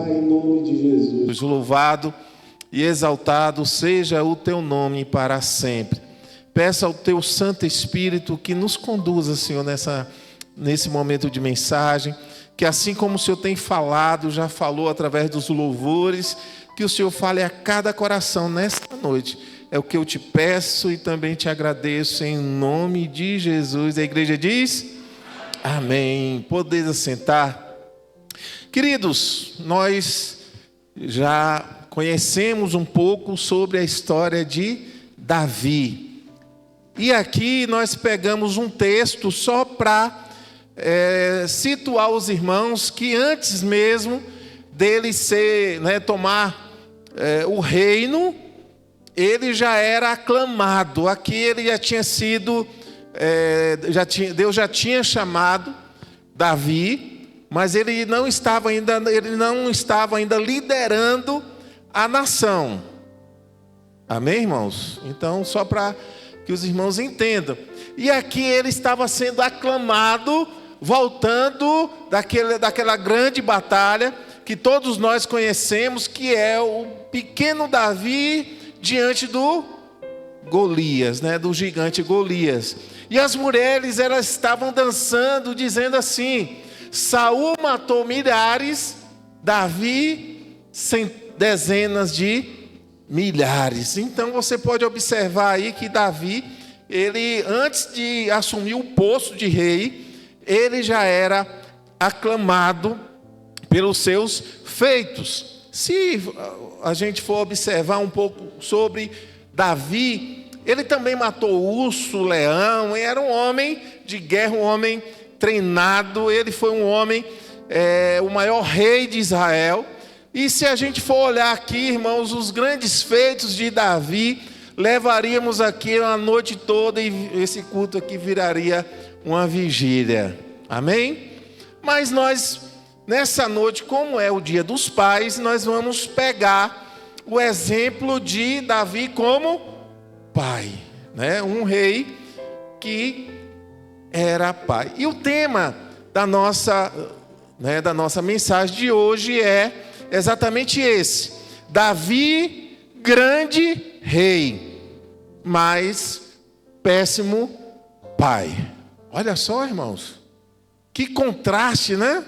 Pai, em nome de Jesus. Louvado e exaltado seja o teu nome para sempre. Peça ao teu Santo Espírito que nos conduza, Senhor, nesse momento de mensagem, que assim como o Senhor tem falado, já falou através dos louvores, que o Senhor fale a cada coração nesta noite. É o que eu te peço e também te agradeço em nome de Jesus. A igreja diz: amém. Podeis assentar. Queridos, nós já conhecemos um pouco sobre a história de Davi. E aqui nós pegamos um texto só para situar os irmãos que antes mesmo dele tomar o reino, ele já era aclamado. Aqui ele já tinha sido, Deus já tinha chamado Davi, mas ele não estava ainda liderando a nação. Amém, irmãos? Então, só para que os irmãos entendam. E aqui ele estava sendo aclamado, voltando daquela grande batalha que todos nós conhecemos, que é o pequeno Davi diante do Golias, do gigante Golias. E as mulheres, elas estavam dançando, dizendo assim: Saul matou milhares, Davi dezenas de milhares. Então você pode observar aí que Davi, ele antes de assumir o posto de rei, ele já era aclamado pelos seus feitos. Se a gente for observar um pouco sobre Davi, ele também matou o urso, o leão, era um homem de guerra, um homem treinado, ele foi um homem, o maior rei de Israel. E se a gente for olhar aqui, irmãos, os grandes feitos de Davi, levaríamos aqui a noite toda e esse culto aqui viraria uma vigília. Amém? Mas nós, nessa noite, como é o Dia dos Pais, nós vamos pegar o exemplo de Davi como pai, um rei que era pai. E o tema da nossa mensagem de hoje é exatamente esse: Davi, grande rei, mas péssimo pai. Olha só, irmãos, que contraste, né?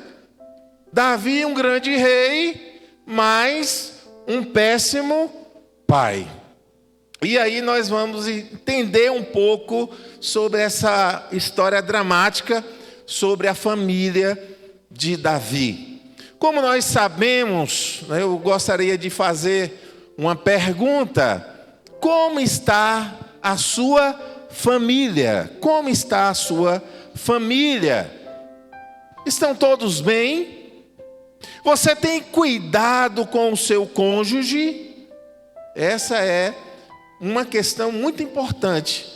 Davi, um grande rei, mas um péssimo pai. E aí nós vamos entender um pouco sobre essa história dramática, sobre a família de Davi. Como nós sabemos, eu gostaria de fazer uma pergunta: como está a sua família? Como está a sua família? Estão todos bem? Você tem cuidado com o seu cônjuge? Essa é uma questão muito importante,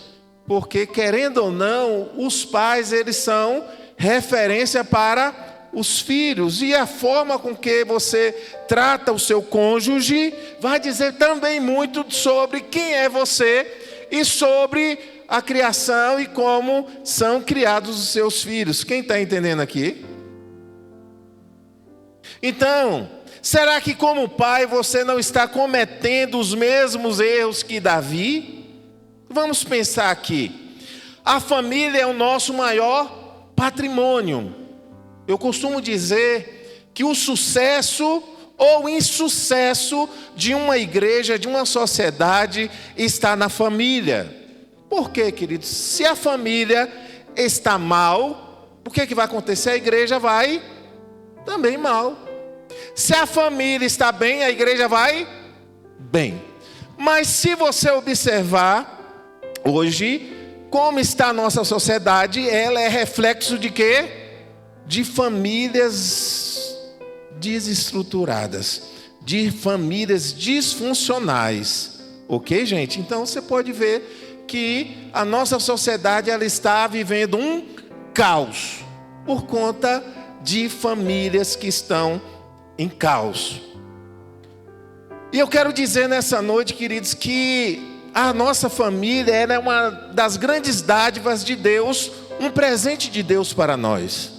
porque querendo ou não, os pais, eles são referência para os filhos, e a forma com que você trata o seu cônjuge vai dizer também muito sobre quem é você e sobre a criação e como são criados os seus filhos. Quem está entendendo aqui? Então, será que como pai você não está cometendo os mesmos erros que Davi? Vamos pensar aqui. A família é o nosso maior patrimônio. Eu costumo dizer que o sucesso ou insucesso de uma igreja, de uma sociedade, está na família. Por quê, queridos? Se a família está mal, o que vai acontecer? A igreja vai também mal. Se a família está bem, a igreja vai bem. Mas se você observar, hoje, como está a nossa sociedade, ela é reflexo de quê? De famílias desestruturadas, de famílias disfuncionais. Ok, gente? Então você pode ver que a nossa sociedade, ela está vivendo um caos por conta de famílias que estão em caos. E eu quero dizer nessa noite, queridos, que a nossa família, ela é uma das grandes dádivas de Deus, um presente de Deus para nós.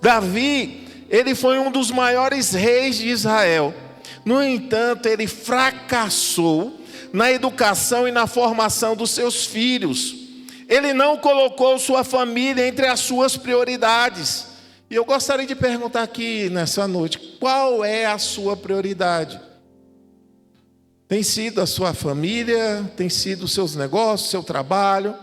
Davi, Ele foi um dos maiores reis de Israel. No entanto, ele fracassou na educação e na formação dos seus filhos. Ele não colocou sua família entre as suas prioridades. E eu gostaria de perguntar aqui nessa noite, qual é a sua prioridade? Tem sido a sua família? Tem sido os seus negócios, seu trabalho?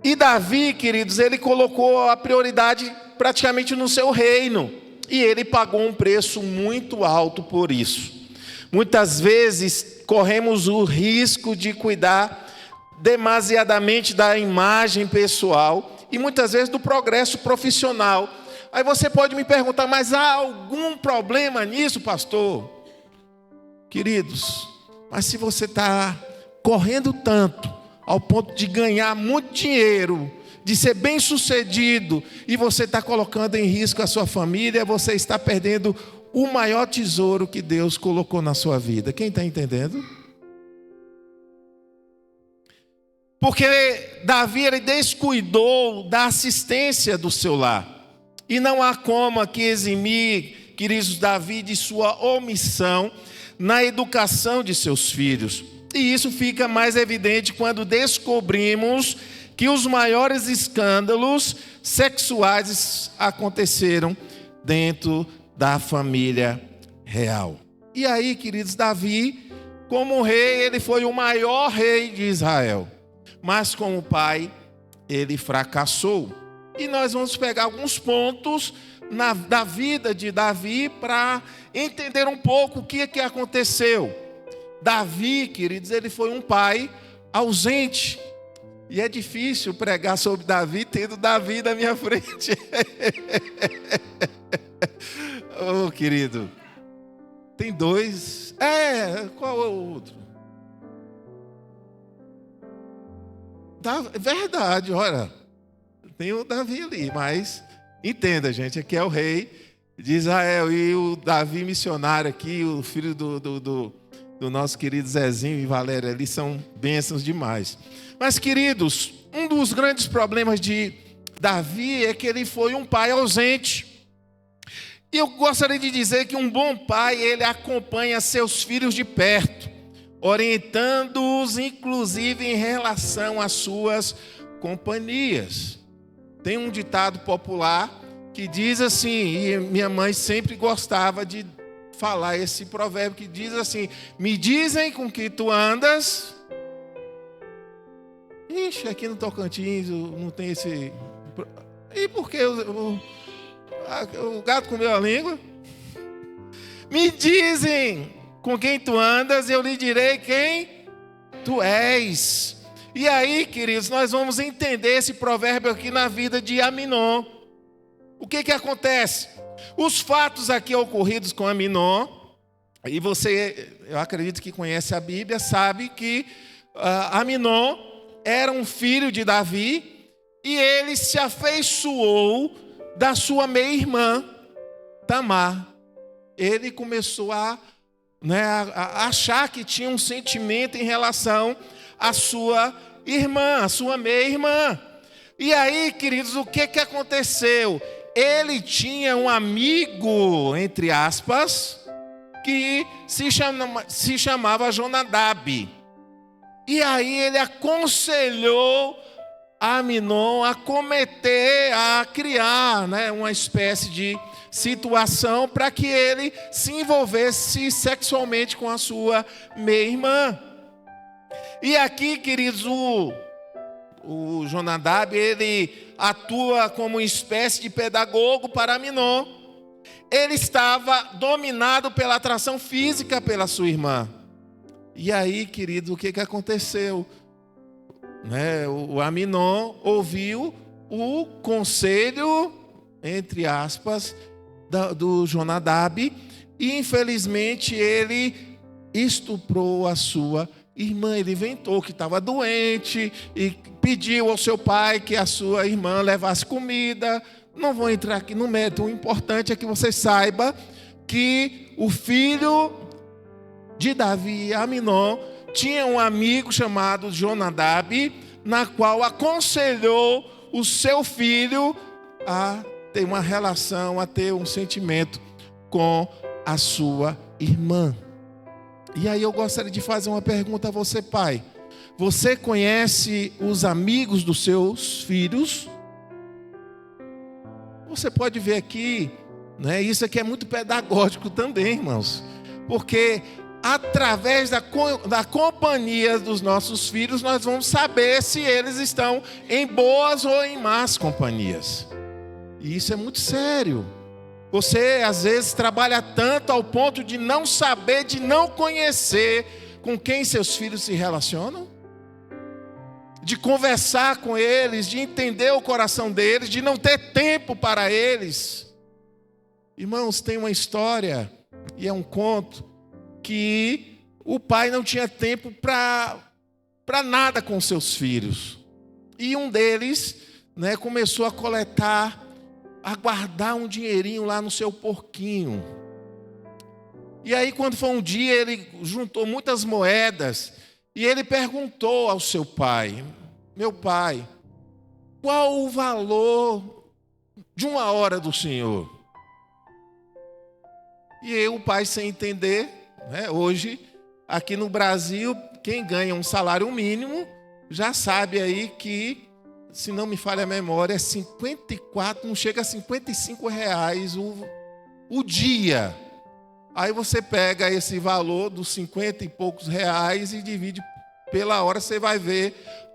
E Davi, queridos, ele colocou a prioridade praticamente no seu reino. E ele pagou um preço muito alto por isso. Muitas vezes corremos o risco de cuidar demasiadamente da imagem pessoal e muitas vezes do progresso profissional. Aí você pode me perguntar, mas há algum problema nisso, pastor? Queridos, mas se você está correndo tanto ao ponto de ganhar muito dinheiro, de ser bem sucedido, e você está colocando em risco a sua família, você está perdendo o maior tesouro que Deus colocou na sua vida. Quem está entendendo? Porque Davi, ele descuidou da assistência do seu lar. E não há como aqui eximir, queridos, Davi de sua omissão na educação de seus filhos. E isso fica mais evidente quando descobrimos que os maiores escândalos sexuais aconteceram dentro da família real. E aí, queridos, Davi, como rei, ele foi o maior rei de Israel. Mas como pai, ele fracassou. E nós vamos pegar alguns pontos da vida de Davi para entender um pouco o que aconteceu. Davi, queridos, ele foi um pai ausente. E é difícil pregar sobre Davi tendo Davi na minha frente. Oh, querido. Tem dois. Qual é o outro? Verdade, olha. Tem o Davi ali, mas entenda, gente, aqui é o rei de Israel. E o Davi missionário aqui, o filho do nosso querido Zezinho e Valéria ali, são bênçãos demais. Mas, queridos, um dos grandes problemas de Davi é que ele foi um pai ausente. E eu gostaria de dizer que um bom pai, ele acompanha seus filhos de perto, orientando-os, inclusive, em relação às suas companhias. Tem um ditado popular que diz assim, e minha mãe sempre gostava de falar esse provérbio, que diz assim: me dizem com que tu andas. Ixi, aqui no Tocantins não tem esse... E por que o gato comeu a língua? Me dizem com quem tu andas, eu lhe direi quem tu és. E aí, queridos, nós vamos entender esse provérbio aqui na vida de Aminon. O que acontece? Os fatos aqui ocorridos com Aminon, e você, eu acredito que conhece a Bíblia, sabe que Aminon era um filho de Davi, e ele se afeiçoou da sua meia-irmã, Tamar. Ele começou a achar que tinha um sentimento em relação à sua irmã, à sua meia-irmã. E aí, queridos, o que aconteceu? Ele tinha um amigo, entre aspas, que se chamava Jonadab. E aí ele aconselhou Aminon a criar uma espécie de situação para que ele se envolvesse sexualmente com a sua meia-irmã. E aqui, queridos, o Jonadab, ele atua como uma espécie de pedagogo para Aminon. Ele estava dominado pela atração física pela sua irmã. E aí, querido, o que aconteceu? O Aminon ouviu o conselho, entre aspas, do Jonadab, e infelizmente ele estuprou a sua irmã. Ele inventou que estava doente e pediu ao seu pai que a sua irmã levasse comida. Não vou entrar aqui no mérito, o importante é que você saiba que o filho de Davi, Aminon, tinha um amigo chamado Jonadab, na qual aconselhou o seu filho a ter uma relação, a ter um sentimento com a sua irmã. E aí eu gostaria de fazer uma pergunta a você, pai. Você conhece os amigos dos seus filhos? Você pode ver aqui, né? Isso aqui é muito pedagógico também, irmãos. Porque através da companhia dos nossos filhos, nós vamos saber se eles estão em boas ou em más companhias. E isso é muito sério. Você, às vezes, trabalha tanto ao ponto de não saber, de não conhecer com quem seus filhos se relacionam, de conversar com eles, de entender o coração deles, de não ter tempo para eles. Irmãos, tem uma história, e é um conto, que o pai não tinha tempo para nada com seus filhos. E um deles, né, começou a coletar, a guardar um dinheirinho lá no seu porquinho. E aí, quando foi um dia, ele juntou muitas moedas e ele perguntou ao seu pai: meu pai, qual o valor de uma hora do senhor? E aí, o pai, sem entender, né, hoje, aqui no Brasil, quem ganha um salário mínimo já sabe aí que, se não me falha a memória, é 54, não chega a 55 reais o dia. Aí você pega esse valor dos 50 e poucos reais e divide pela hora, você vai ver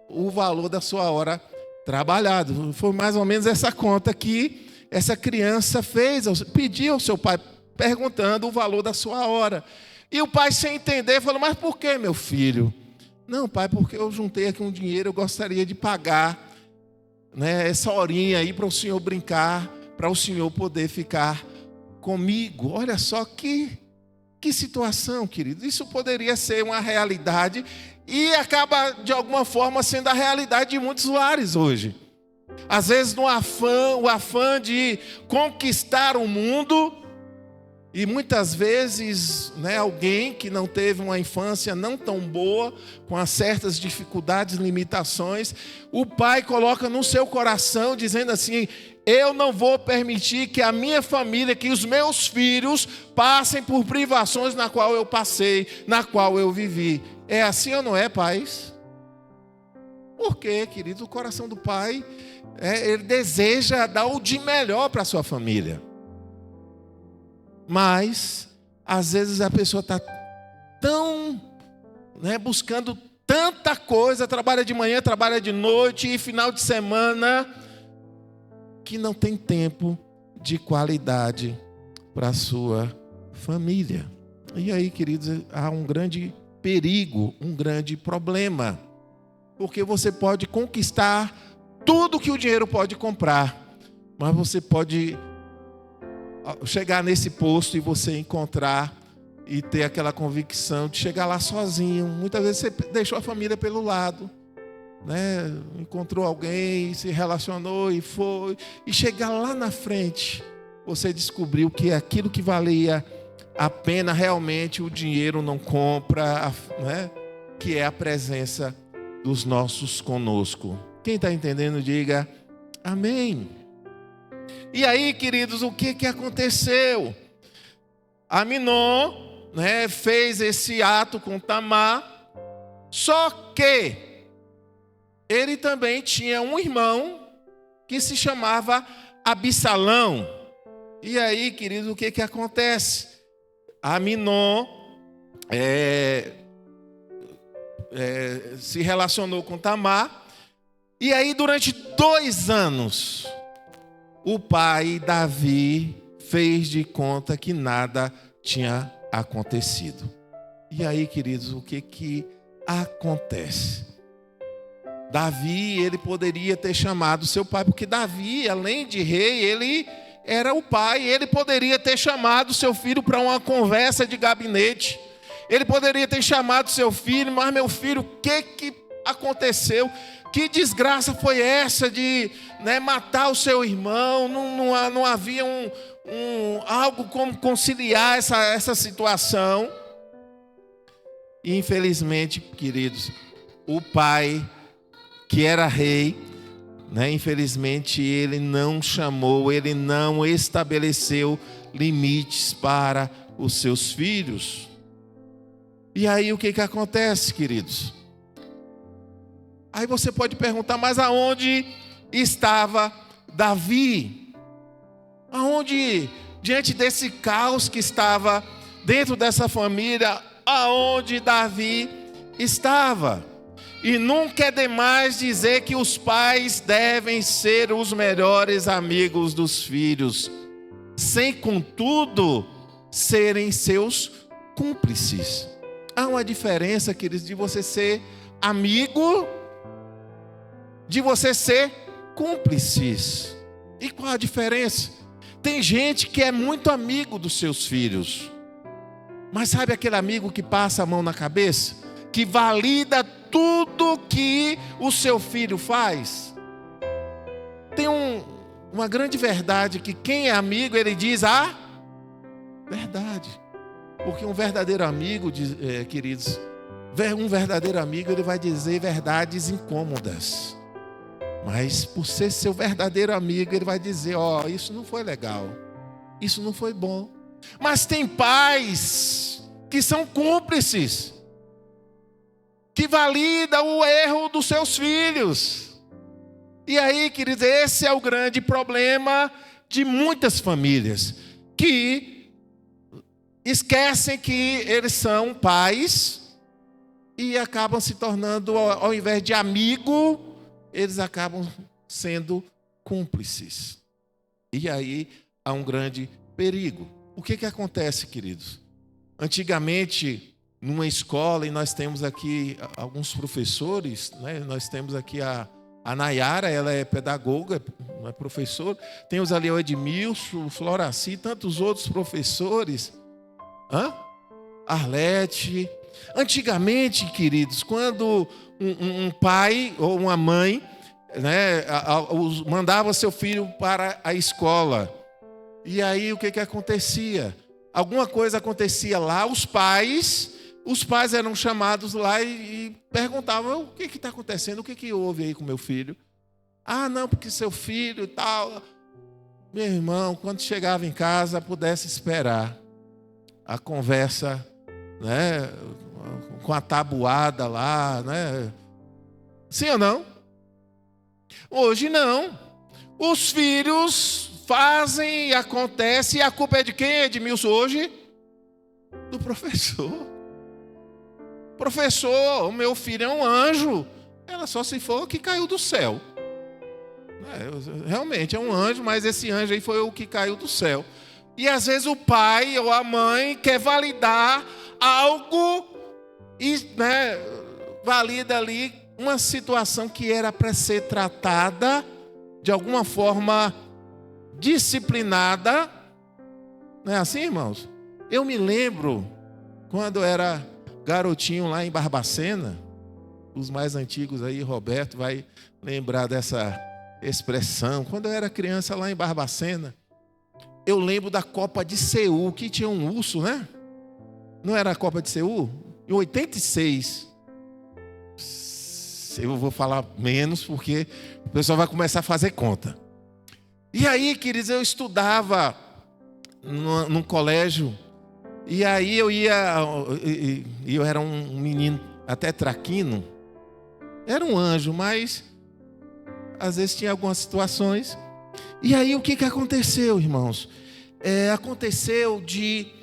o valor da sua hora trabalhada. Foi mais ou menos essa conta que essa criança fez, pediu ao seu pai, perguntando o valor da sua hora. E o pai, sem entender, falou: mas por que, meu filho? Não, pai, porque eu juntei aqui um dinheiro, eu gostaria de pagar, né, essa horinha aí para o senhor brincar, para o senhor poder ficar comigo. Olha só que situação, querido. Isso poderia ser uma realidade e acaba, de alguma forma, sendo a realidade de muitos lares hoje. Às vezes, o afã de conquistar o mundo, e muitas vezes, né, alguém que não teve uma infância não tão boa, com as certas dificuldades, limitações, o pai coloca no seu coração, dizendo assim: eu não vou permitir que a minha família, que os meus filhos passem por privações na qual eu passei, na qual eu vivi. É assim ou não é, pais? Por quê, querido? O coração do pai, ele deseja dar o de melhor para a sua família. Mas, às vezes a pessoa está tão, né, buscando tanta coisa, trabalha de manhã, trabalha de noite e final de semana, que não tem tempo de qualidade para a sua família. E aí, queridos, há um grande perigo, um grande problema. Porque você pode conquistar tudo que o dinheiro pode comprar, mas você pode chegar nesse posto e você encontrar e ter aquela convicção de chegar lá sozinho. Muitas vezes você deixou a família pelo lado, né? Encontrou alguém, se relacionou e foi, e chegar lá na frente, você descobriu que aquilo que valia a pena realmente o dinheiro não compra, né? Que é a presença dos nossos conosco. Quem está entendendo, diga amém. E aí, queridos, o que aconteceu? Aminon, né, fez esse ato com Tamar, só que ele também tinha um irmão que se chamava Absalão. E aí, queridos, o que acontece? Aminon se relacionou com Tamar, e aí durante 2 anos, o pai Davi fez de conta que nada tinha acontecido. E aí, queridos, o que acontece? Davi, ele poderia ter chamado seu pai, porque Davi, além de rei, ele era o pai. Ele poderia ter chamado seu filho para uma conversa de gabinete. Ele poderia ter chamado seu filho: mas meu filho, o que aconteceu? Que desgraça foi essa de, né, matar o seu irmão? Não havia algo como conciliar essa situação. E infelizmente, queridos, o pai, que era rei, né? Infelizmente, ele não chamou, ele não estabeleceu limites para os seus filhos. E aí o que acontece, queridos? Aí você pode perguntar, mas aonde estava Davi? Aonde, diante desse caos que estava dentro dessa família, aonde Davi estava? E nunca é demais dizer que os pais devem ser os melhores amigos dos filhos, sem, contudo, serem seus cúmplices. Há uma diferença, queridos, de você ser amigo, de você ser cúmplices. E qual a diferença? Tem gente que é muito amigo dos seus filhos, mas sabe aquele amigo que passa a mão na cabeça? Que valida tudo que o seu filho faz? Tem uma grande verdade, que quem é amigo, ele diz a verdade. Porque um verdadeiro amigo, queridos, um verdadeiro amigo, ele vai dizer verdades incômodas. Mas por ser seu verdadeiro amigo, ele vai dizer, isso não foi legal, isso não foi bom. Mas tem pais que são cúmplices, que validam o erro dos seus filhos. E aí, queridos, esse é o grande problema de muitas famílias, que esquecem que eles são pais e acabam se tornando, ao invés de amigo, eles acabam sendo cúmplices. E aí há um grande perigo. O que acontece, queridos? Antigamente, numa escola, e nós temos aqui alguns professores, né? Nós temos aqui a Nayara, ela é pedagoga, é professora. Temos ali o Edmilson, o Floraci, tantos outros professores. Arlete. Antigamente, queridos, quando um pai ou uma mãe, né, mandava seu filho para a escola, e aí o que acontecia? Alguma coisa acontecia lá, os pais eram chamados lá e perguntavam, o que está acontecendo? O que houve aí com meu filho? Não, porque seu filho e tal. Meu irmão, quando chegava em casa, pudesse esperar a conversa, né, com a tabuada lá, né? Sim ou não? Hoje não. Os filhos fazem e acontece, e a culpa é de quem, Edmilson, hoje? Do professor. Professor, o meu filho é um anjo. Ela só se for que caiu do céu. Realmente é um anjo, mas esse anjo aí foi o que caiu do céu. E às vezes o pai ou a mãe quer validar algo e, né, valida ali uma situação que era para ser tratada de alguma forma disciplinada. Não é assim, irmãos? Eu me lembro quando eu era garotinho lá em Barbacena. Os mais antigos aí, Roberto vai lembrar dessa expressão. Quando eu era criança lá em Barbacena, eu lembro da Copa de Seul, que tinha um urso, né? Não era a Copa de Seul? Em 86. Eu vou falar menos, porque o pessoal vai começar a fazer conta. E aí, queridos, eu estudava num colégio. E aí eu era um menino até traquino. Era um anjo, mas às vezes tinha algumas situações. E aí o que aconteceu, irmãos? Aconteceu de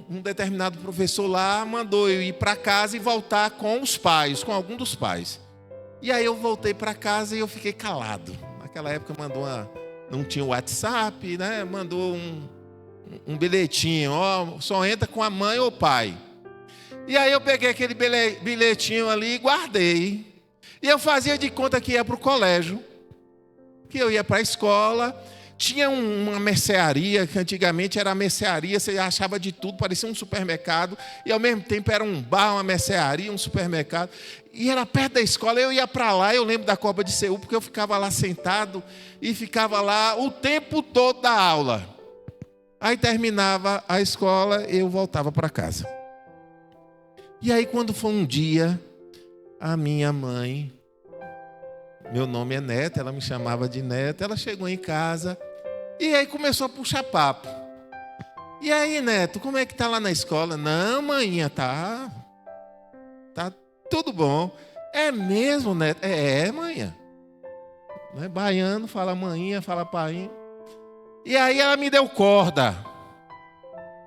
um determinado professor lá mandou eu ir para casa e voltar com os pais, com algum dos pais. E aí eu voltei para casa e eu fiquei calado. Naquela época não tinha WhatsApp, né? Mandou um bilhetinho, só entra com a mãe ou o pai. E aí eu peguei aquele bilhetinho ali e guardei. E eu fazia de conta que ia para o colégio, que eu ia para a escola. Tinha uma mercearia, que antigamente era mercearia, você achava de tudo, parecia um supermercado, e ao mesmo tempo era um bar, uma mercearia, um supermercado, e era perto da escola. Eu ia para lá, eu lembro da Copa de Seul, porque eu ficava lá sentado, e ficava lá o tempo todo da aula. Aí terminava a escola, eu voltava para casa. E aí quando foi um dia, a minha mãe Meu nome é Neto, ela me chamava de Neto. Ela chegou em casa e aí começou a puxar papo. E aí, Neto, como é que tá lá na escola? Não, maninha, tá tudo bom. É mesmo, Neto? É, maninha. Né? Baiano, fala maninha, fala painho. E aí ela me deu corda.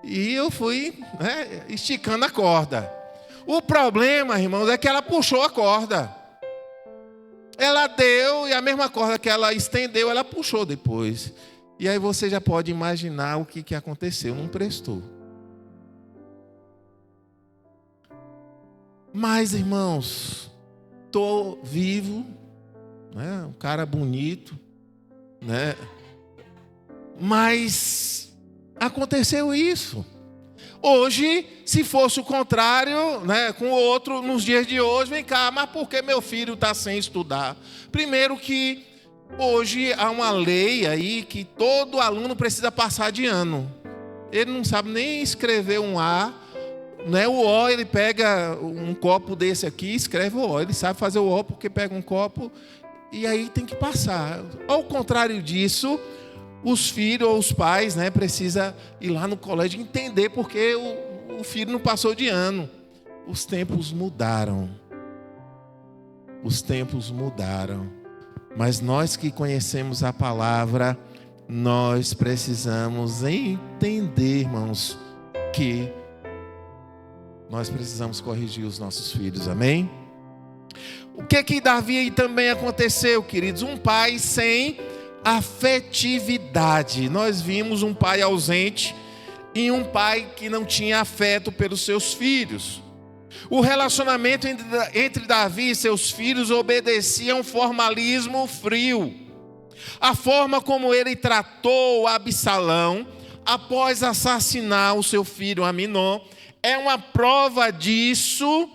E eu fui, né, esticando a corda. O problema, irmãos, é que ela puxou a corda. Ela deu e a mesma corda que ela estendeu, ela puxou depois. E aí você já pode imaginar o que aconteceu. Não prestou. Mas, irmãos, estou vivo, né? Um cara bonito, né? Mas aconteceu isso. Hoje, se fosse o contrário, né, com o outro, nos dias de hoje, vem cá, mas por que meu filho está sem estudar? Primeiro que hoje há uma lei aí que todo aluno precisa passar de ano. Ele não sabe nem escrever um A, né? O O, ele pega um copo desse aqui, escreve o O. Ele sabe fazer o O porque pega um copo e aí tem que passar. Ao contrário disso, os filhos ou os pais, né, precisam ir lá no colégio entender porque o filho não passou de ano. Os tempos mudaram. Os tempos mudaram. Mas nós que conhecemos a palavra, nós precisamos entender, irmãos, que nós precisamos corrigir os nossos filhos, amém? O que Davi também aconteceu, queridos? Um pai sem afetividade. Nós vimos um pai ausente e um pai que não tinha afeto pelos seus filhos. O relacionamento entre Davi e seus filhos obedecia a um formalismo frio. A forma como ele tratou Absalão após assassinar o seu filho Aminon é uma prova disso.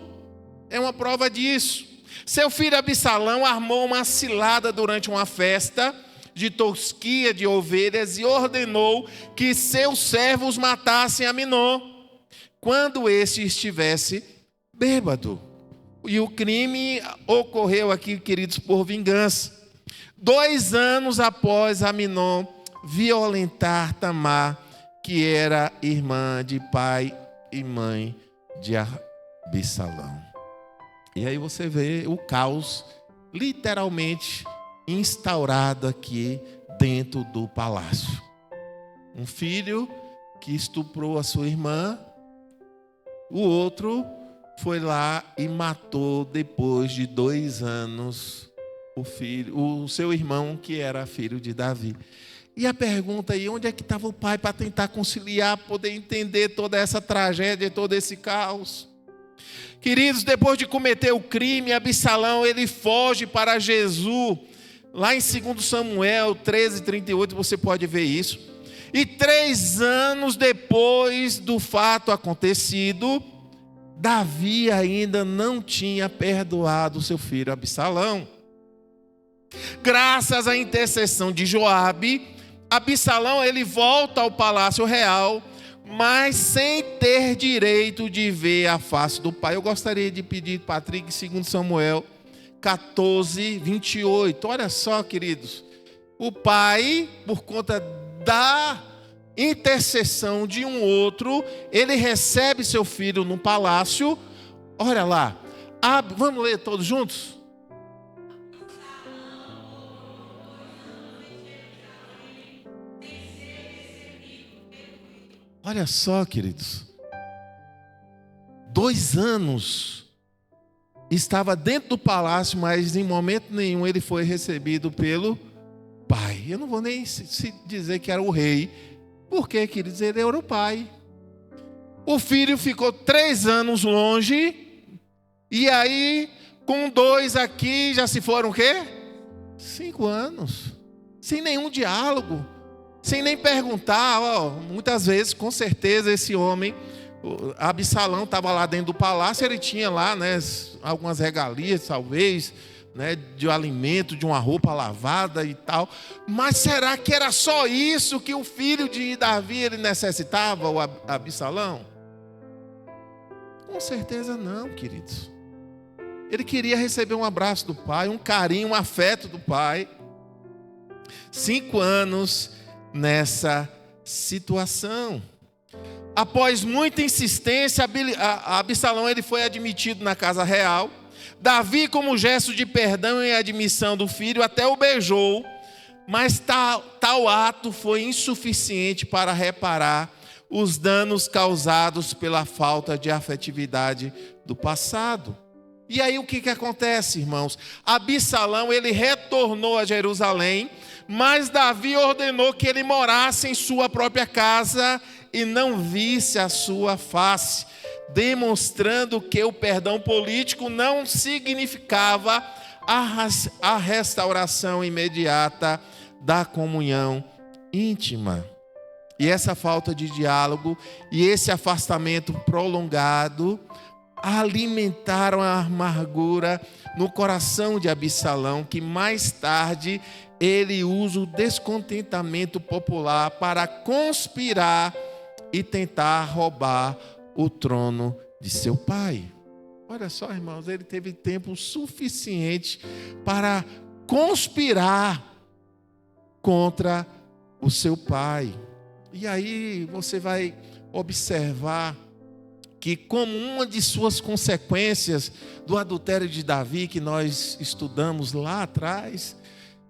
Seu filho Absalão armou uma cilada durante uma festa de tosquia de ovelhas e ordenou que seus servos matassem Aminon quando este estivesse bêbado. E o crime ocorreu aqui, queridos, por vingança. 2 anos após Aminon violentar Tamar, que era irmã de pai e mãe de Absalão. E aí você vê o caos literalmente instaurado aqui dentro do palácio. Um filho que estuprou a sua irmã, o outro foi lá e matou depois de 2 anos o seu irmão, que era filho de Davi. E a pergunta aí, onde é que estava o pai para tentar conciliar, poder entender toda essa tragédia, todo esse caos? Queridos, depois de cometer o crime, Absalão, ele foge para Jesus. Lá em 2 Samuel 13:38, você pode ver isso. E 3 anos depois do fato acontecido, Davi ainda não tinha perdoado seu filho Absalão. Graças à intercessão de Joabe, Absalão ele volta ao palácio real, mas sem ter direito de ver a face do pai. Eu gostaria de pedir, Patrick, 2 Samuel 14:28. Olha só, queridos. O pai, por conta da intercessão de um outro, ele recebe seu filho no palácio. Olha lá. Vamos ler todos juntos? Olha só, queridos. 2 anos estava dentro do palácio, mas em momento nenhum ele foi recebido pelo pai. Eu não vou nem se dizer que era o rei, porque, queridos, ele era o pai. O filho ficou 3 anos longe, e aí, com 2 aqui, já se foram o quê? 5 anos. Sem nenhum diálogo, sem nem perguntar. Muitas vezes, com certeza, esse homem, Absalão, estava lá dentro do palácio, ele tinha lá, né, algumas regalias, talvez, né, de um alimento, de uma roupa lavada e tal. Mas será que era só isso que o filho de Davi ele necessitava, o Absalão? Com certeza não, queridos. Ele queria receber um abraço do pai, um carinho, um afeto do pai. 5 anos nessa situação. Após muita insistência, Absalão ele foi admitido na casa real. Davi, como gesto de perdão e admissão do filho, até o beijou, mas tal ato foi insuficiente para reparar os danos causados pela falta de afetividade do passado. E aí o que acontece, irmãos? Absalão ele retornou a Jerusalém, mas Davi ordenou que ele morasse em sua própria casa e não visse a sua face, demonstrando que o perdão político não significava a restauração imediata da comunhão íntima. E essa falta de diálogo e esse afastamento prolongado alimentaram a amargura no coração de Absalão, que mais tarde ele usa o descontentamento popular para conspirar e tentar roubar o trono de seu pai. Olha só, irmãos, ele teve tempo suficiente para conspirar contra o seu pai. E aí você vai observar que, como uma de suas consequências do adultério de Davi, que nós estudamos lá atrás,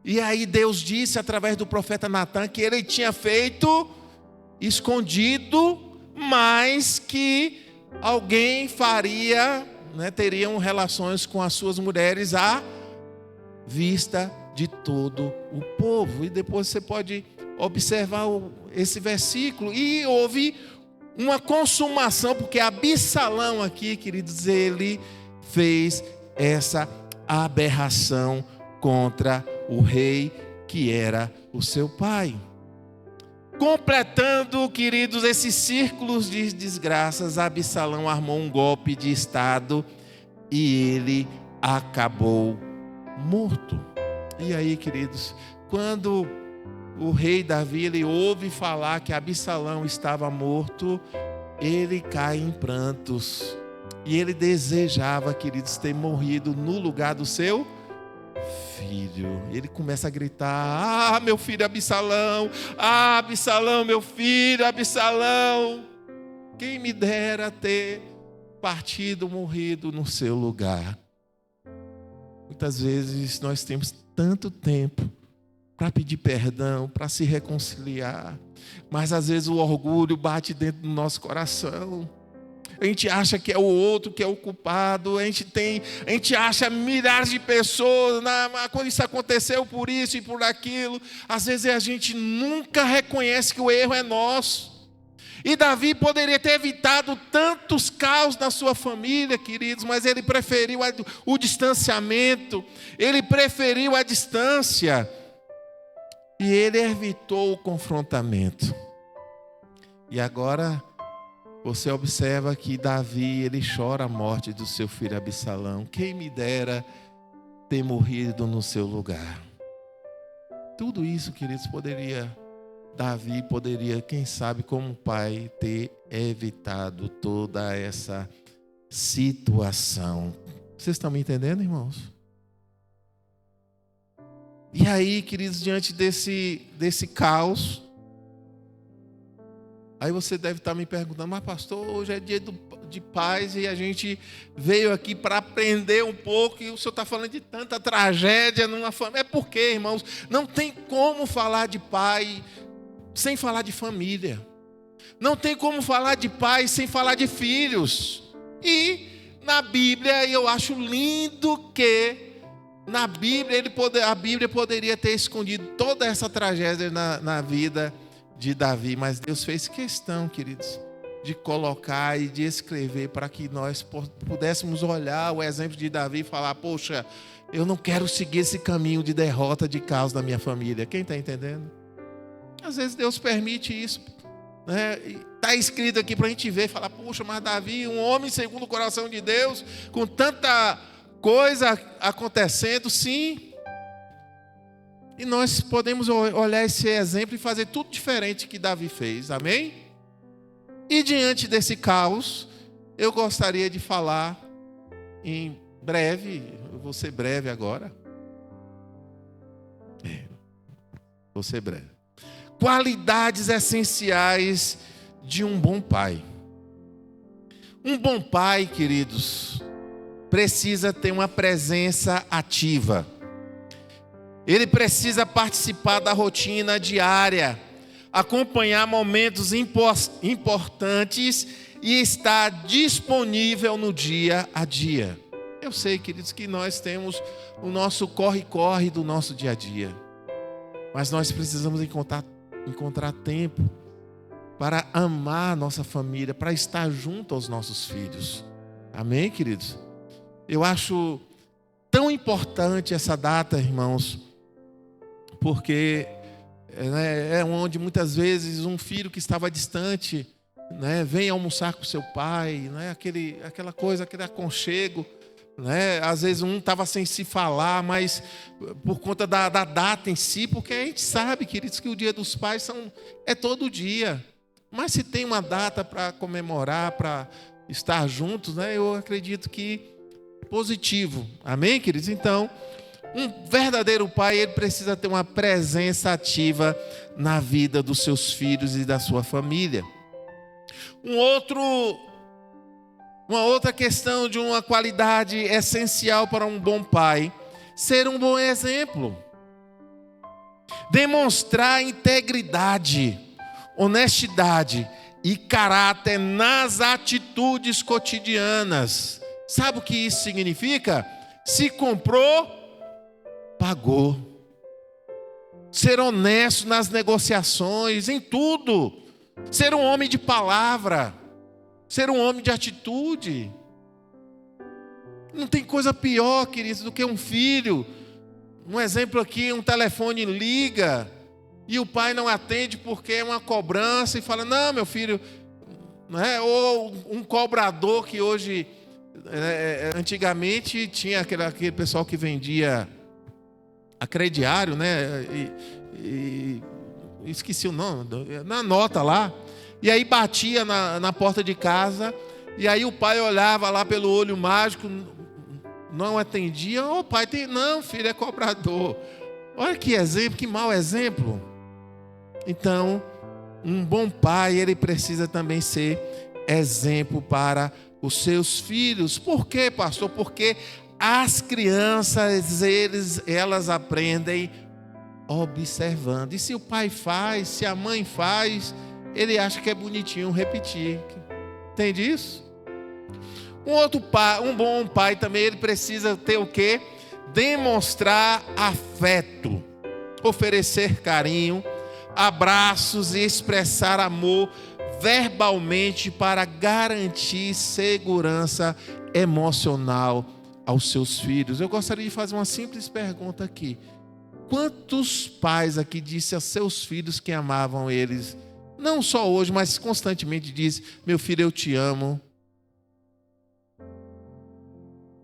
e aí Deus disse através do profeta Natã que ele tinha feito escondido, mas que alguém faria, teriam relações com as suas mulheres à vista de todo o povo. E depois você pode observar esse versículo, e houve uma consumação, porque Absalão aqui, queridos, ele fez essa aberração contra o rei que era o seu pai. Completando, queridos, esses círculos de desgraças, Absalão armou um golpe de estado e ele acabou morto. E aí, queridos, quando o rei Davi ele ouve falar que Absalão estava morto, ele cai em prantos. E ele desejava, queridos, ter morrido no lugar do seu filho. Ele começa a gritar: meu filho Absalão, Absalão, meu filho Absalão, quem me dera ter partido, morrido no seu lugar. Muitas vezes nós temos tanto tempo para pedir perdão, para se reconciliar, mas às vezes o orgulho bate dentro do nosso coração. A gente acha que é o outro que é o culpado, a gente acha milhares de pessoas, quando isso aconteceu por isso e por aquilo. Às vezes a gente nunca reconhece que o erro é nosso. E Davi poderia ter evitado tantos caos na sua família, queridos, mas ele preferiu o distanciamento, ele preferiu a distância, e ele evitou o confrontamento. E agora você observa que Davi, ele chora a morte do seu filho Absalão. Quem me dera ter morrido no seu lugar. Tudo isso, queridos, Davi poderia, quem sabe, como pai, ter evitado toda essa situação. Vocês estão me entendendo, irmãos? E aí, queridos, diante desse caos, aí você deve estar me perguntando: mas pastor, hoje é dia de paz e a gente veio aqui para aprender um pouco, e o senhor está falando de tanta tragédia numa família. É porque, irmãos, não tem como falar de pai sem falar de família. Não tem como falar de pai sem falar de filhos. E na Bíblia, eu acho lindo que na Bíblia, a Bíblia poderia ter escondido toda essa tragédia na vida de Davi, mas Deus fez questão, queridos, de colocar e de escrever para que nós pudéssemos olhar o exemplo de Davi e falar: poxa, eu não quero seguir esse caminho de derrota, de caos na minha família. Quem está entendendo? Às vezes Deus permite isso, né? Está escrito aqui para a gente ver e falar: poxa, mas Davi, um homem segundo o coração de Deus, com tanta coisa acontecendo, sim. E nós podemos olhar esse exemplo e fazer tudo diferente que Davi fez, amém? E diante desse caos, eu gostaria de falar em Breve, eu vou ser breve agora. Vou ser breve. Qualidades essenciais de um bom pai. Um bom pai, queridos, precisa ter uma presença ativa. Ele precisa participar da rotina diária, acompanhar momentos importantes e estar disponível no dia a dia. Eu sei, queridos, que nós temos o nosso corre-corre do nosso dia a dia. Mas nós precisamos encontrar tempo para amar a nossa família, para estar junto aos nossos filhos. Amém, queridos? Eu acho tão importante essa data, irmãos, porque é onde muitas vezes um filho que estava distante, vem almoçar com seu pai, aquela coisa, aquele aconchego. Às vezes um estava sem se falar, mas por conta da data em si, porque a gente sabe, queridos, que o Dia dos Pais é todo dia. Mas se tem uma data para comemorar, para estar juntos, eu acredito que é positivo. Amém, queridos? Então, um verdadeiro pai, ele precisa ter uma presença ativa na vida dos seus filhos e da sua família. Uma outra questão de uma qualidade essencial para um bom pai: ser um bom exemplo. Demonstrar integridade, honestidade e caráter nas atitudes cotidianas. Sabe o que isso significa? Se comprou, pagou. Ser honesto nas negociações, em tudo. Ser um homem de palavra. Ser um homem de atitude. Não tem coisa pior, queridos, do que um filho. Um exemplo aqui, um telefone liga e o pai não atende porque é uma cobrança e fala: não, meu filho, ou um cobrador que hoje, antigamente tinha aquele pessoal que vendia a crediário, e esqueci o nome, na nota lá, e aí batia na porta de casa, e aí o pai olhava lá pelo olho mágico, não atendia. Ô pai, não, filho, é cobrador. Olha que exemplo, que mau exemplo. Então, um bom pai, ele precisa também ser exemplo para os seus filhos. Por quê, pastor? Porque as crianças, elas aprendem observando. E se o pai faz, se a mãe faz, ele acha que é bonitinho repetir. Entende isso? Um bom pai também, ele precisa ter o quê? Demonstrar afeto, oferecer carinho, abraços e expressar amor verbalmente para garantir segurança emocional aos seus filhos. Eu gostaria de fazer uma simples pergunta aqui. Quantos pais aqui disseram aos seus filhos que amavam eles, não só hoje, mas constantemente dizem: meu filho, eu te amo?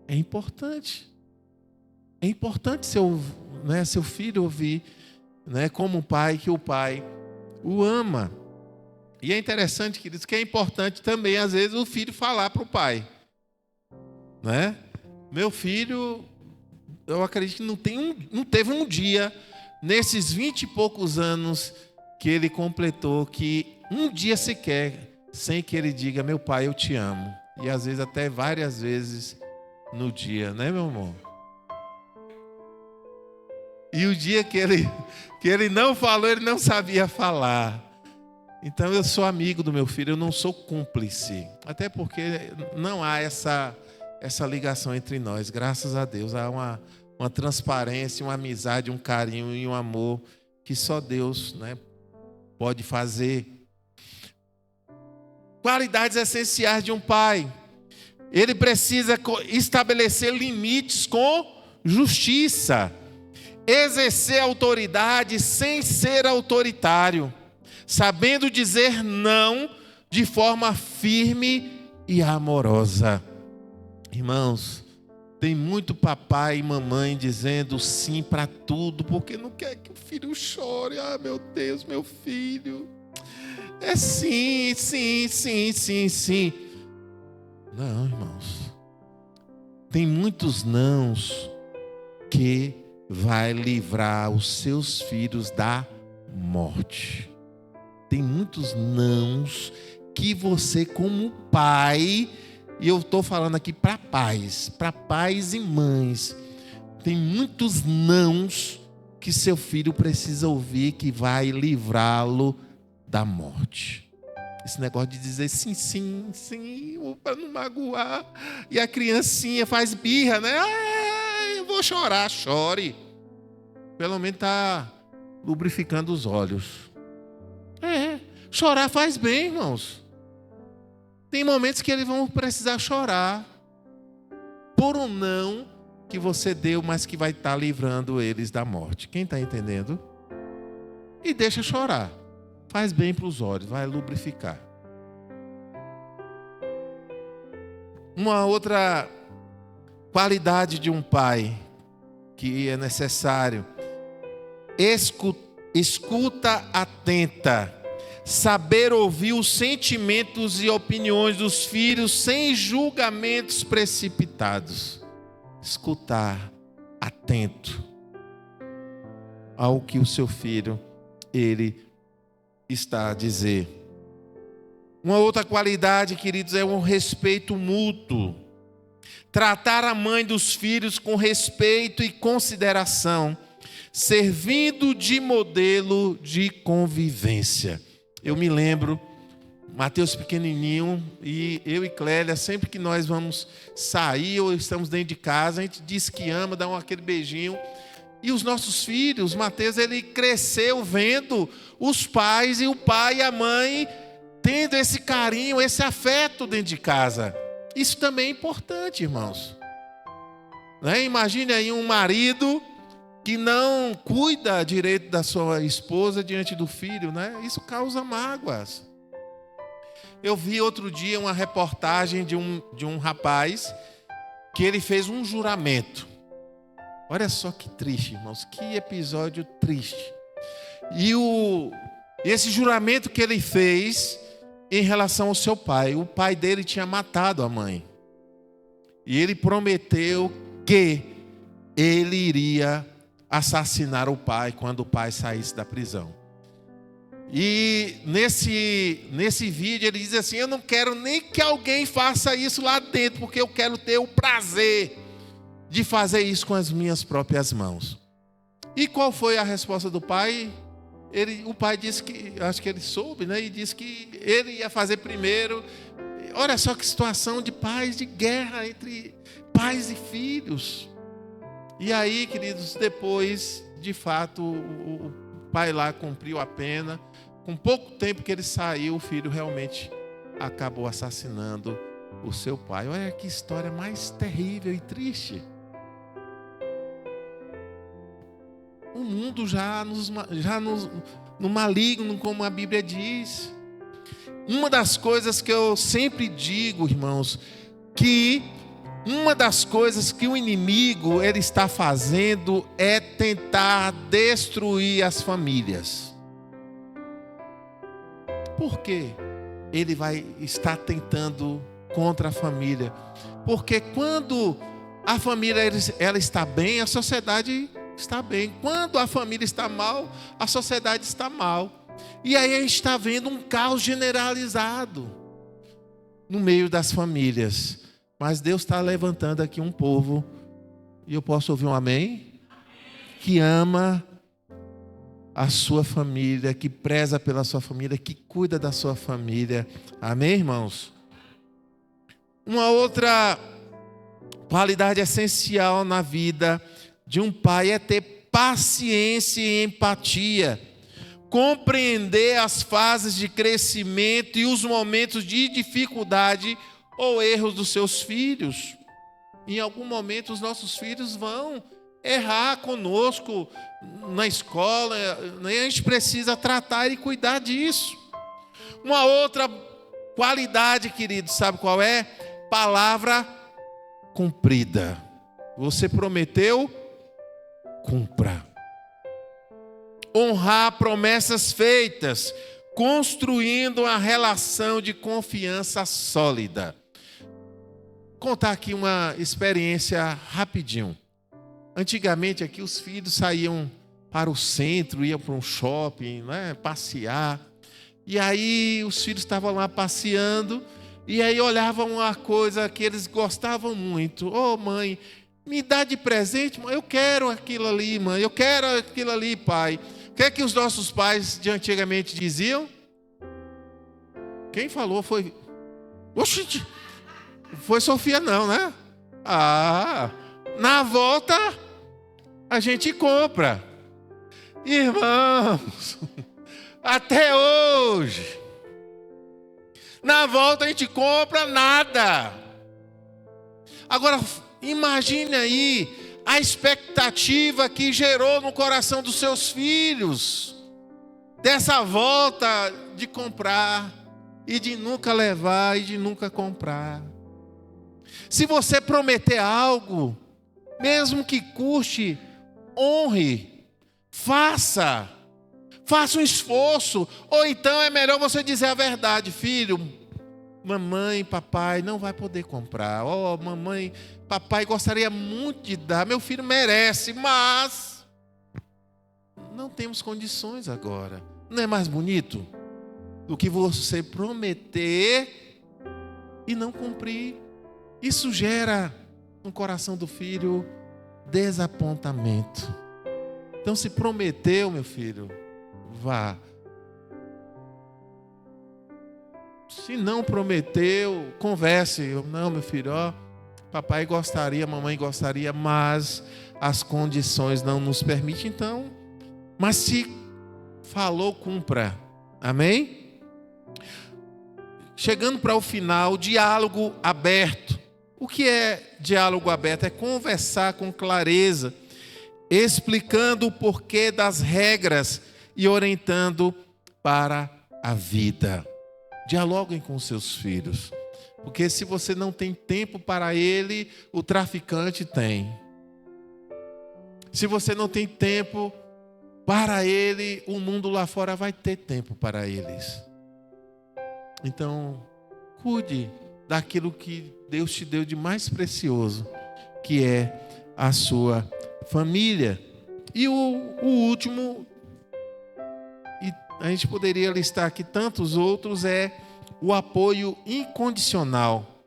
É importante. É importante seu filho ouvir, como pai, que o pai o ama. E é interessante, queridos, que é importante também, às vezes, o filho falar para o pai. Meu filho, eu acredito que não teve um dia, nesses 20 e poucos anos que ele completou, que um dia sequer, sem que ele diga: meu pai, eu te amo. E às vezes até várias vezes no dia, meu amor? E o dia que ele não falou, ele não sabia falar. Então eu sou amigo do meu filho, eu não sou cúmplice. Até porque não há essa ligação entre nós. Graças a Deus há uma transparência, uma amizade, um carinho e um amor que só Deus, pode fazer. Qualidades essenciais de um pai: ele precisa estabelecer limites com justiça, exercer autoridade sem ser autoritário, sabendo dizer não de forma firme e amorosa. Irmãos, tem muito papai e mamãe dizendo sim para tudo, porque não quer que o filho chore. Ah, meu Deus, meu filho. É sim, sim, sim, sim, sim. Não, irmãos. Tem muitos nãos que vai livrar os seus filhos da morte. Tem muitos nãos que você, como pai, e eu estou falando aqui para pais e mães, tem muitos nãos que seu filho precisa ouvir que vai livrá-lo da morte. Esse negócio de dizer sim, sim, sim, para não magoar. E a criancinha faz birra, né? Eu vou chorar, chore. Pelo menos está lubrificando os olhos. Chorar faz bem, irmãos. Tem momentos que eles vão precisar chorar por um não que você deu, mas que vai estar livrando eles da morte. Quem está entendendo? E deixa chorar. Faz bem para os olhos, vai lubrificar. Uma outra qualidade de um pai que é necessário: escuta atenta, saber ouvir os sentimentos e opiniões dos filhos sem julgamentos precipitados. Escutar atento ao que o seu filho ele está a dizer. Uma outra qualidade, queridos, é um respeito mútuo. Tratar a mãe dos filhos com respeito e consideração, servindo de modelo de convivência. Eu me lembro, Mateus pequenininho, e eu e Clélia, sempre que nós vamos sair ou estamos dentro de casa, a gente diz que ama, dá aquele beijinho. E os nossos filhos, Mateus, ele cresceu vendo os pais e o pai e a mãe tendo esse carinho, esse afeto dentro de casa. Isso também é importante, irmãos. Né? Imagine aí um marido que não cuida direito da sua esposa diante do filho, né? Isso causa mágoas. Eu vi outro dia uma reportagem de um rapaz que ele fez um juramento. Olha só que triste, irmãos, que episódio triste. E esse juramento que ele fez em relação ao seu pai, o pai dele tinha matado a mãe. E ele prometeu que ele iria assassinar o pai quando o pai saísse da prisão. E nesse vídeo ele diz assim: eu não quero nem que alguém faça isso lá dentro, porque eu quero ter o prazer de fazer isso com as minhas próprias mãos. E qual foi a resposta do pai? O pai disse que, acho que ele soube, né? E disse que ele ia fazer primeiro. Olha só que situação de paz, de guerra entre pais e filhos. E aí, queridos, depois, de fato, o pai lá cumpriu a pena. Com pouco tempo que ele saiu, o filho realmente acabou assassinando o seu pai. Olha que história mais terrível e triste. O mundo já no maligno, como a Bíblia diz. Uma das coisas que eu sempre digo, irmãos, que uma das coisas que o inimigo ele está fazendo é tentar destruir as famílias. Por quê? Ele vai estar tentando contra a família. Porque quando a família ela está bem, a sociedade está bem. Quando a família está mal, a sociedade está mal. E aí a gente está vendo um caos generalizado no meio das famílias. Mas Deus está levantando aqui um povo, e eu posso ouvir um amém? Que ama a sua família, que preza pela sua família, que cuida da sua família. Amém, irmãos? Uma outra qualidade essencial na vida de um pai é ter paciência e empatia, compreender as fases de crescimento e os momentos de dificuldade ou erros dos seus filhos. Em algum momento os nossos filhos vão errar conosco na escola, e a gente precisa tratar e cuidar disso. Uma outra qualidade, querido, sabe qual é? Palavra cumprida. Você prometeu, cumpra. Honrar promessas feitas, construindo uma relação de confiança sólida. contar aqui uma experiência rapidinho. Antigamente aqui os filhos saíam para o centro, iam para um shopping, né, passear. E aí os filhos estavam lá passeando e aí olhavam uma coisa que eles gostavam muito. Ô, mãe, me dá de presente, mãe, eu quero aquilo ali, mãe, eu quero aquilo ali, pai. O que é que os nossos pais de antigamente diziam? Quem falou foi... Oxi, foi Sofia não, né? Na volta a gente compra. Irmãos, até hoje, na volta a gente compra nada. Agora, imagine aí a expectativa que gerou no coração dos seus filhos, dessa volta de comprar, e de nunca levar, e de nunca comprar. Se você prometer algo, mesmo que custe, honre, faça um esforço. Ou então é melhor você dizer a verdade: filho, mamãe, papai não vai poder comprar. Oh, mamãe, papai gostaria muito de dar, meu filho merece, mas não temos condições agora. Não é mais bonito do que você prometer e não cumprir? Isso gera no coração do filho desapontamento. Então, se prometeu, meu filho, vá. Se não prometeu, converse. Não, meu filho, ó, papai gostaria, mamãe gostaria, mas as condições não nos permitem. Então, mas se falou, cumpra. Amém? Chegando para o final, diálogo aberto. O que é diálogo aberto? É conversar com clareza, explicando o porquê das regras e orientando para a vida. Dialoguem com seus filhos, porque se você não tem tempo para ele, o traficante tem. Se você não tem tempo para ele, o mundo lá fora vai ter tempo para eles. Então, cuide daquilo que Deus te deu de mais precioso, que é a sua família. E o último, e a gente poderia listar aqui tantos outros, é o apoio incondicional.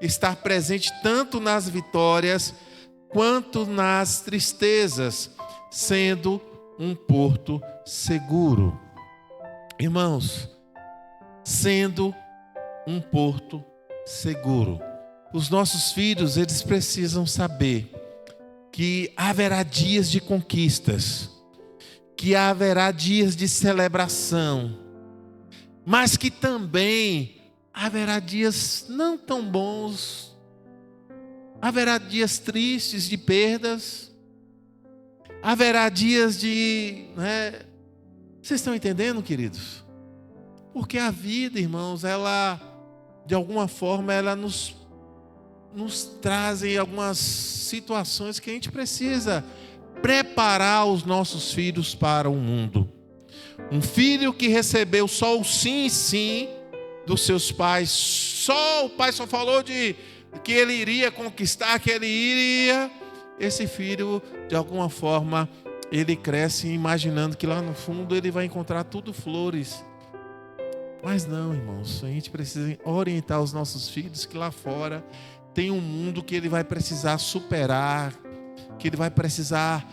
Estar presente tanto nas vitórias quanto nas tristezas, sendo um porto seguro. Irmãos, sendo um porto seguro. Os nossos filhos, eles precisam saber que haverá dias de conquistas, que haverá dias de celebração, mas que também haverá dias não tão bons, haverá dias tristes de perdas, haverá dias de... Vocês estão entendendo, queridos? Porque a vida, irmãos, ela, de alguma forma, ela nos traz algumas situações que a gente precisa preparar os nossos filhos para o mundo. Um filho que recebeu só o sim e sim dos seus pais, o pai só falou de que ele iria conquistar, que ele iria. Esse filho, de alguma forma, ele cresce imaginando que lá no fundo ele vai encontrar tudo flores. Mas não, irmãos, a gente precisa orientar os nossos filhos que lá fora tem um mundo que ele vai precisar superar, que ele vai precisar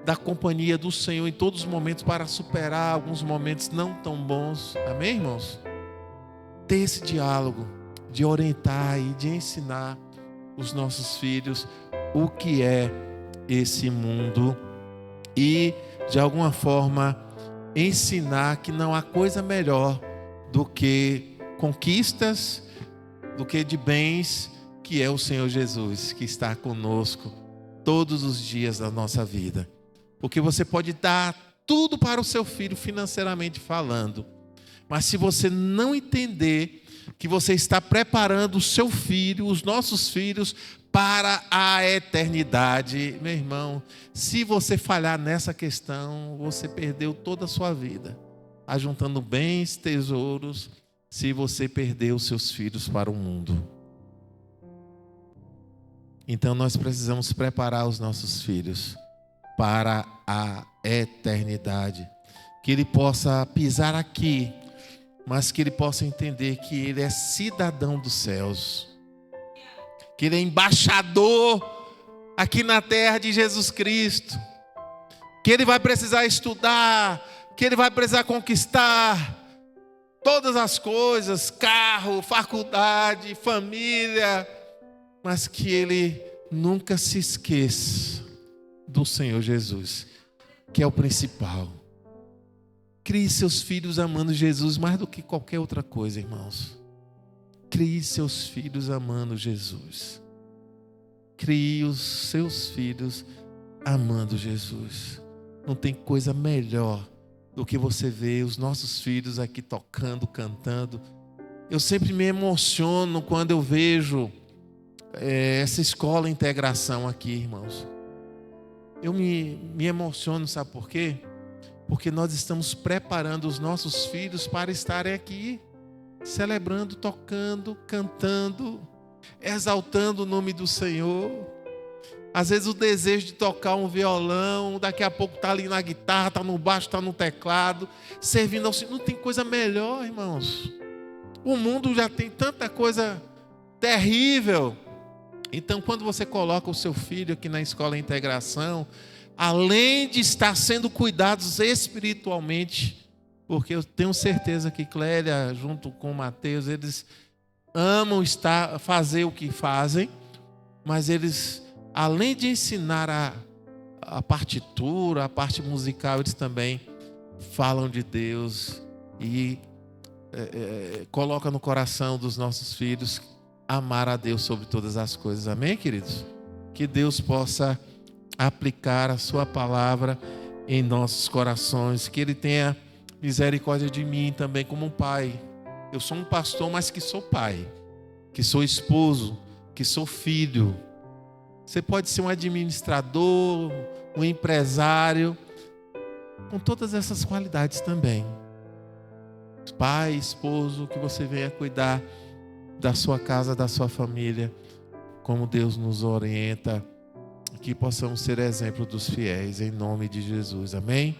da companhia do Senhor em todos os momentos para superar alguns momentos não tão bons. Amém, irmãos? Ter esse diálogo de orientar e de ensinar os nossos filhos o que é esse mundo e, de alguma forma, ensinar que não há coisa melhor do que conquistas, do que de bens, que é o Senhor Jesus, que está conosco todos os dias da nossa vida. Porque você pode dar tudo para o seu filho financeiramente falando, mas se você não entender que você está preparando o seu filho, os nossos filhos, para a eternidade, meu irmão, se você falhar nessa questão, você perdeu toda a sua vida, ajuntando bens, tesouros, se você perder os seus filhos para o mundo. Então nós precisamos preparar os nossos filhos para a eternidade. Que ele possa pisar aqui, mas que ele possa entender que ele é cidadão dos céus. Que ele é embaixador aqui na terra de Jesus Cristo. Que ele vai precisar estudar, que ele vai precisar conquistar todas as coisas, carro, faculdade, família, mas que ele nunca se esqueça do Senhor Jesus, que é o principal. Crie seus filhos amando Jesus mais do que qualquer outra coisa, irmãos. Crie seus filhos amando Jesus. Crie os seus filhos amando Jesus. Não tem coisa melhor do que você ver os nossos filhos aqui tocando, cantando. Eu sempre me emociono quando eu vejo essa escola integração aqui, irmãos. Eu me emociono, sabe por quê? Porque nós estamos preparando os nossos filhos para estarem aqui, celebrando, tocando, cantando, exaltando o nome do Senhor. Às vezes o desejo de tocar um violão, daqui a pouco está ali na guitarra, está no baixo, está no teclado, servindo ao Senhor. Não tem coisa melhor, irmãos. O mundo já tem tanta coisa terrível. Então, quando você coloca o seu filho aqui na escola de integração, além de estar sendo cuidados espiritualmente, porque eu tenho certeza que Clélia, junto com o Mateus, eles amam fazer o que fazem, mas eles, além de ensinar a partitura, a parte musical, eles também falam de Deus e colocam no coração dos nossos filhos amar a Deus sobre todas as coisas. Amém, queridos? Que Deus possa aplicar a sua palavra em nossos corações, que Ele tenha misericórdia de mim também como um pai. Eu sou um pastor, mas que sou pai, que sou esposo, que sou filho. Você pode ser um administrador, um empresário, com todas essas qualidades também. Pai, esposo, que você venha cuidar da sua casa, da sua família, como Deus nos orienta, que possamos ser exemplo dos fiéis, em nome de Jesus. Amém?